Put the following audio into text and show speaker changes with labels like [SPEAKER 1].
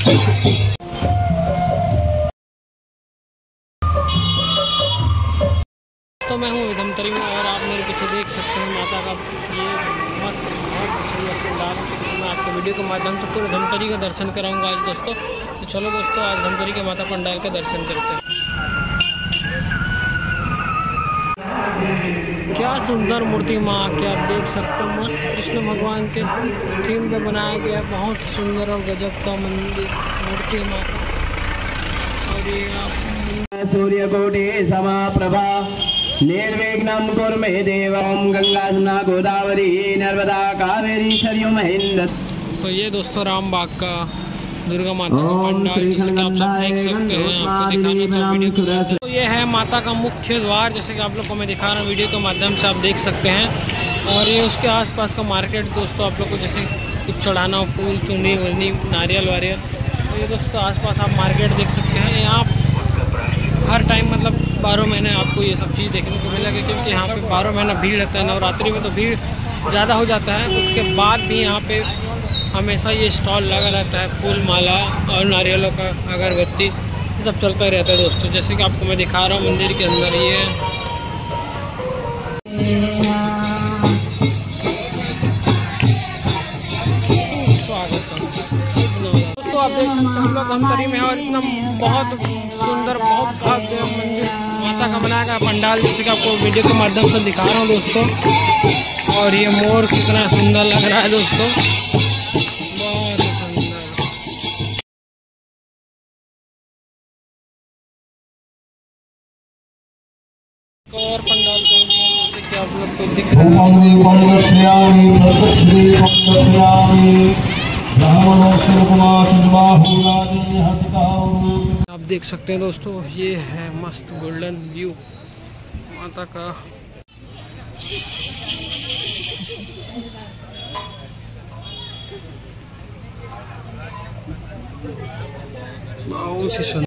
[SPEAKER 1] तो मैं हूँ धमतरी में और आप मेरे पीछे देख सकते हैं माता का ये मस्त बहुत सुंदर पंडाल। मैं आपको वीडियो के माध्यम से पूरे धमतरी का दर्शन कराऊंगा आज दोस्तों। तो चलो दोस्तों आज धमतरी के माता पंडाल का दर्शन करते हैं। क्या सुंदर मूर्ति माँ की आप देख सकते हो। मस्त कृष्ण भगवान के थीम पे बनाया गया बहुत सुंदर और गजब का मंदिर मूर्ति माँ का। और ये आप
[SPEAKER 2] सूर्यकोटि समाप्रभा निर्विघ्नं कुरु मे देव। ओम गंगा यमुना गोदावरी नर्मदा कावेरी सरयू महेंद्र।
[SPEAKER 1] तो ये दोस्तों रामबाग का दुर्गा माता का पंडाल जैसे कि आप सब देख सकते हैं। आपको दिखाना चाहूँ वीडियो के माध्यम। तो ये है माता का मुख्य द्वार जैसे कि आप लोग को मैं दिखा रहा हूँ वीडियो के माध्यम से आप देख सकते हैं। और ये उसके आसपास का मार्केट दोस्तों आप लोग को जैसे कुछ चढ़ाना हो फूल चुनी वनी नारियल वारियल। तो ये दोस्तों आसपास आप मार्केट देख सकते हैं। यहाँ हर टाइम मतलब 12 महीने आपको ये सब चीज़ देखने को मिलेगी क्योंकि यहाँ पे 12 महीना भीड़ रहता है। नवरात्रि में तो भीड़ ज़्यादा हो जाता है। उसके बाद भी यहाँ पे हमेशा ये स्टॉल लगा रहता है फूल माला और नारियलों का अगरबत्ती ये सब चलता ही रहता है दोस्तों। जैसे कि आपको मैं दिखा रहा हूँ मंदिर के अंदर ये दोस्तों आप देख सकते हैं हम लोग धमतरी में और इतना बहुत सुंदर बहुत भव्य मंदिर माता का बनाया गया पंडाल जैसे कि आपको वीडियो के माध्यम से दिखा रहा हूँ दोस्तों। और ये मोर कितना सुंदर लग रहा है दोस्तों बहुत सुंदर। और पंडाल जैसे कि आप लोग को दिख रहा है। आप देख सकते हैं दोस्तों ये है मस्त गोल्डन व्यू माता का। बहुत ही सुंदर।